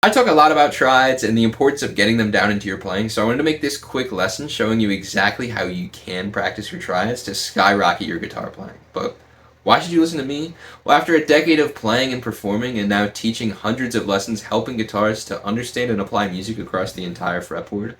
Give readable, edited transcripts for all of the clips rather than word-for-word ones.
I talk a lot about triads and the importance of getting them down into your playing, so I wanted to make this quick lesson showing you exactly how you can practice your triads to skyrocket your guitar playing. But why should you listen to me? Well, after a decade of playing and performing and now teaching hundreds of lessons helping guitarists to understand and apply music across the entire fretboard,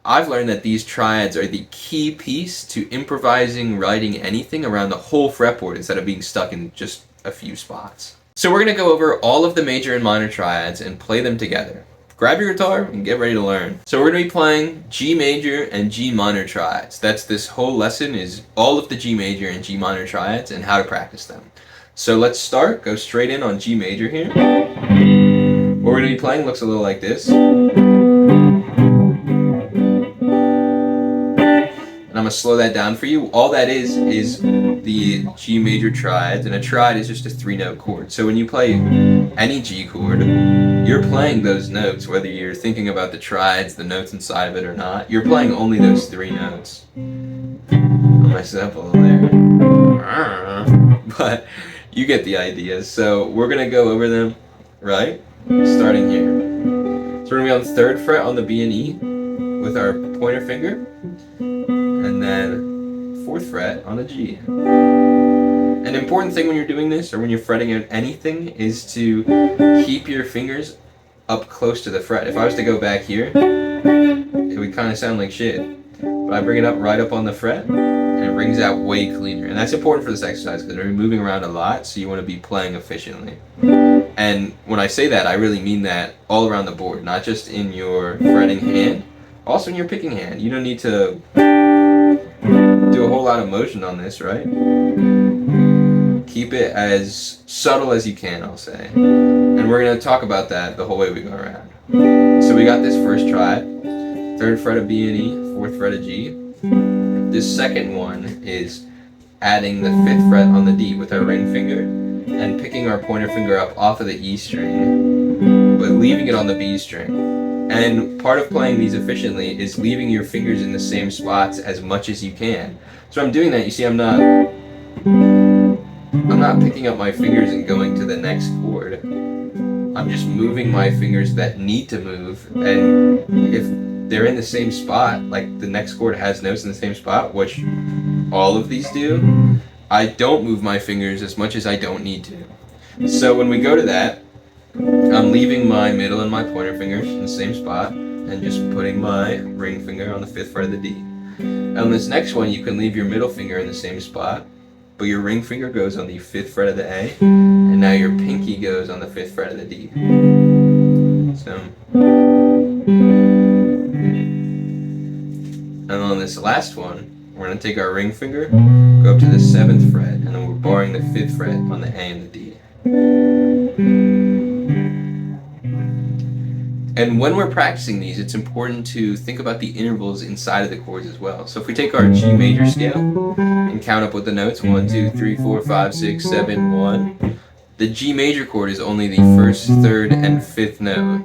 I've learned that these triads are the key piece to improvising, writing anything around the whole fretboard instead of being stuck in just a few spots. So we're going to go over all of the major and minor triads and play them together. Grab your guitar and get ready to learn. So we're going to be playing G major and G minor triads. That's this whole lesson, is all of the G major and G minor triads and how to practice them. So let's start, go straight in on G major here. What we're going to be playing looks a little like this. I'm going to slow that down for you. All that is the G major triads, and a triad is just a 3-note chord. So when you play any G chord, you're playing those notes, whether you're thinking about the triads, the notes inside of it or not. You're playing only those 3 notes. I messed it up a little there. But you get the idea. So we're going to go over them, right? Starting here. So we're going to be on the 3rd fret on the B and E with our pointer finger. And then 4th fret on a G. An important thing when you're doing this, or when you're fretting out anything, is to keep your fingers up close to the fret. If I was to go back here, it would kind of sound like shit. But I bring it up right up on the fret, and it rings out way cleaner. And that's important for this exercise because we're moving around a lot, so you want to be playing efficiently. And when I say that, I really mean that all around the board, not just in your fretting hand, also in your picking hand. You don't need to do a whole lot of motion on this, right? Keep it as subtle as you can, I'll say. And we're going to talk about that the whole way we go around. So we got this first triad, 3rd fret of B and E, 4th fret of G. This second one is adding the 5th fret on the D with our ring finger and picking our pointer finger up off of the E string, but leaving it on the B string. And part of playing these efficiently is leaving your fingers in the same spots as much as you can. So I'm doing that. You see, I'm not picking up my fingers and going to the next chord. I'm just moving my fingers that need to move, and if they're in the same spot, like the next chord has notes in the same spot, which all of these do, I don't move my fingers as much as I don't need to. So when we go to that, I'm leaving my middle and my pointer fingers in the same spot and just putting my ring finger on the 5th fret of the D. And on this next one, you can leave your middle finger in the same spot, but your ring finger goes on the 5th fret of the A, and now your pinky goes on the 5th fret of the D. So, and on this last one, we're going to take our ring finger, go up to the 7th fret, and then we're barring the 5th fret on the A and the D. And when we're practicing these, it's important to think about the intervals inside of the chords as well. So if we take our G major scale and count up with the notes, 1, 2, 3, 4, 5, 6, 7, 1, the G major chord is only the 1st, 3rd, and 5th note.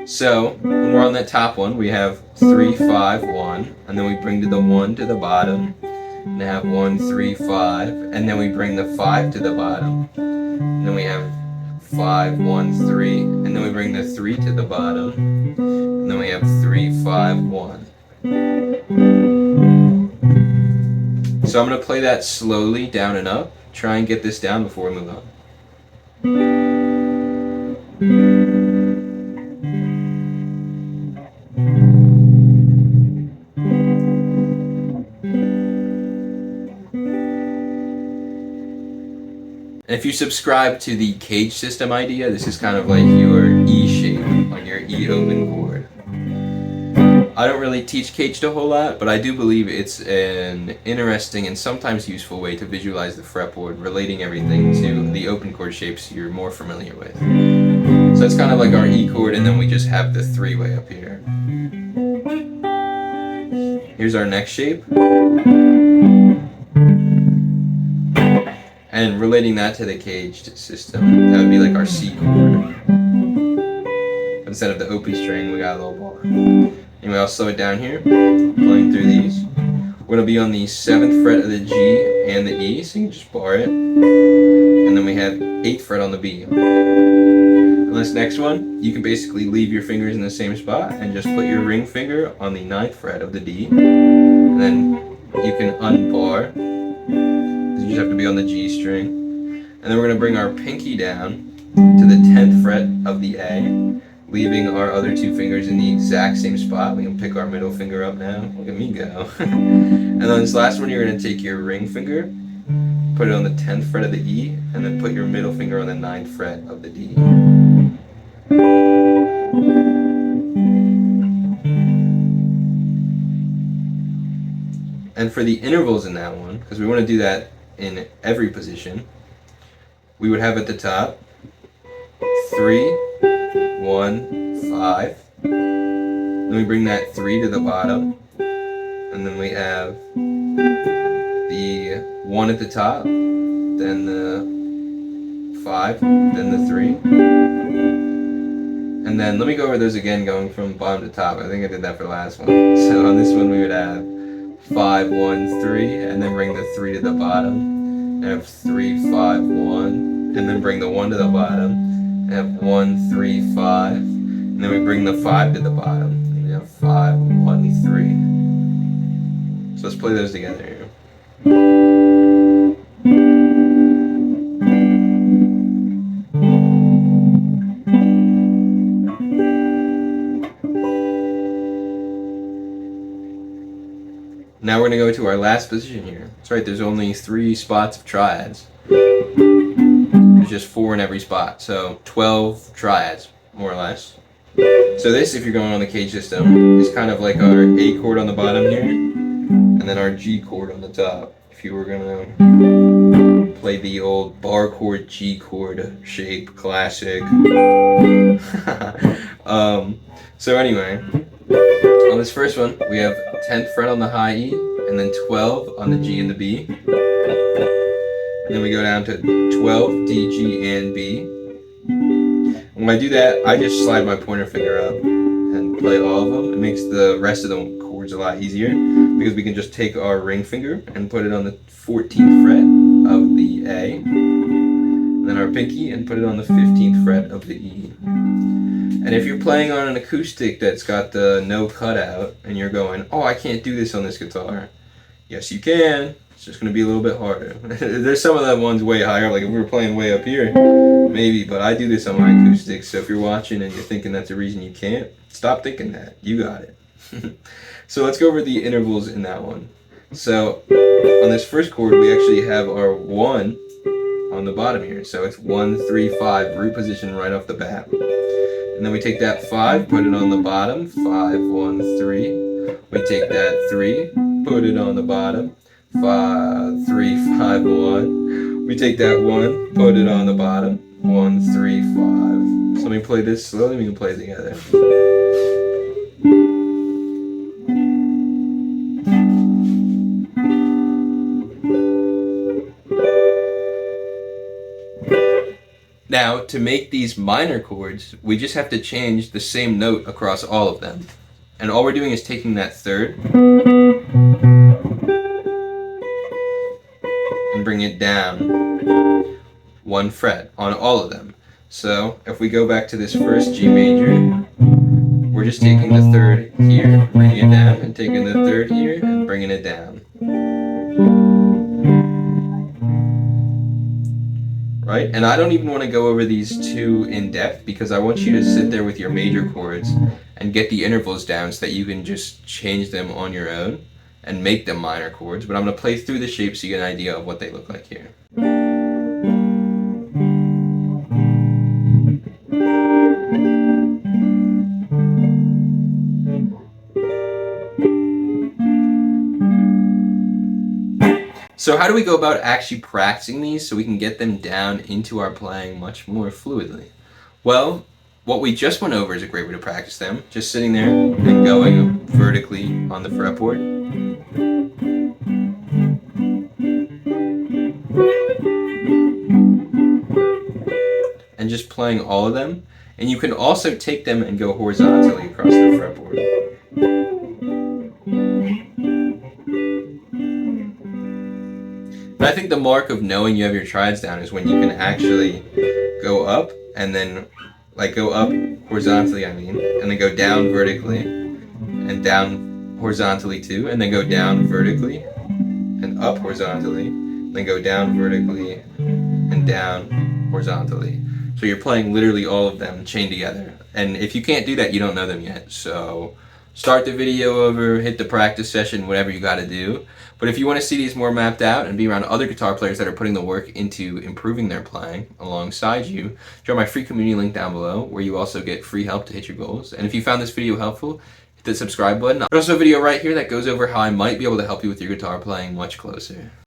So when we're on that top one, we have 3, 5, 1, and then we bring the 1 to the bottom, and have 1, 3, 5, and then we bring the 5 to the bottom, and then we have 5, 1, 3, and then we bring the 3 to the bottom, and then we have 3, 5, 1. So I'm going to play that slowly down and up, try and get this down before we move on. And if you subscribe to the cage system idea, this is kind of like your E shape on your E open chord. I don't really teach caged a whole lot, but I do believe it's an interesting and sometimes useful way to visualize the fretboard, relating everything to the open chord shapes you're more familiar with. So it's kind of like our E chord, and then we just have the 3-way up here. Here's our next shape. And relating that to the caged system, that would be like our C chord. But instead of the open string, we got a little bar. Anyway, I'll slow it down here, playing through these. We're going to be on the 7th fret of the G and the E, so you can just bar it. And then we have 8th fret on the B. And this next one, you can basically leave your fingers in the same spot and just put your ring finger on the 9th fret of the D, and then you can unbar, because you just have to be on the G string, and then we're going to bring our pinky down to the 10th fret of the A, leaving our other 2 fingers in the exact same spot. We can pick our middle finger up now. Look at me go. And then this last one, you're going to take your ring finger, put it on the 10th fret of the E, and then put your middle finger on the 9th fret of the D. And for the intervals in that one, because we want to do that in every position, we would have at the top 3, 1, 5. Then we bring that 3 to the bottom, and then we have the 1 at the top, then the 5, then the 3. And then let me go over those again, going from bottom to top. I think I did that for the last one. So on this one we would have 5, 1, 3, and then bring the 3 to the bottom, and have 3, 5, 1, and then bring the 1 to the bottom, and have 1, 3, 5, and then we bring the 5 to the bottom, and we have 5, 1, 3. So let's play those together here. Now we're going to go to our last position here. That's right, there's only 3 spots of triads. There's just 4 in every spot, so 12 triads, more or less. So this, if you're going on the cage system, is kind of like our A chord on the bottom here, and then our G chord on the top. If you were going to play the old bar chord, G chord shape, classic. So anyway, on this first one, we have 10th fret on the high E, and then 12 on the G and the B. And then we go down to 12, D, G, and B. And when I do that, I just slide my pointer finger up and play all of them. It makes the rest of the chords a lot easier, because we can just take our ring finger and put it on the 14th fret of the A, and then our pinky and put it on the 15th fret of the E. And if you're playing on an acoustic that's got the no cutout, and you're going, oh, I can't do this on this guitar. Yes, you can. It's just going to be a little bit harder. There's some of the ones way higher, like if we were playing way up here, maybe, but I do this on my acoustics, so if you're watching and you're thinking that's the reason you can't, stop thinking that. You got it. So let's go over the intervals in that one. So on this first chord, we actually have our 1 on the bottom here. So it's 1, 3, 5, root position right off the bat. And then we take that 5, put it on the bottom, 5, 1, 3. We take that 3, put it on the bottom, 5, 3, 5, 1. We take that 1, put it on the bottom, 1, 3, 5. So let me play this slowly, we can play it together. Now, to make these minor chords, we just have to change the same note across all of them. And all we're doing is taking that 3rd and bring it down 1 fret on all of them. So, if we go back to this first G major, we're just taking the 3rd here, bringing it down, and taking the 3rd here, and bringing it down. Right? And I don't even want to go over these too in depth, because I want you to sit there with your major chords and get the intervals down so that you can just change them on your own and make them minor chords. But I'm going to play through the shapes so you get an idea of what they look like here. So how do we go about actually practicing these so we can get them down into our playing much more fluidly? Well, what we just went over is a great way to practice them. Just sitting there and going vertically on the fretboard. And just playing all of them. And you can also take them and go horizontally across the fretboard. But I think the mark of knowing you have your triads down is when you can actually go up and then like go up horizontally, I mean, and then go down vertically, and down horizontally too, and then go down vertically, and up horizontally, then go down vertically, and down horizontally. So you're playing literally all of them chained together. And if you can't do that, you don't know them yet. So start the video over, hit the practice session, whatever you gotta do. But if you want to see these more mapped out and be around other guitar players that are putting the work into improving their playing alongside you, join my free community link down below, where you also get free help to hit your goals. And if you found this video helpful, hit the subscribe button. There's also a video right here that goes over how I might be able to help you with your guitar playing much closer.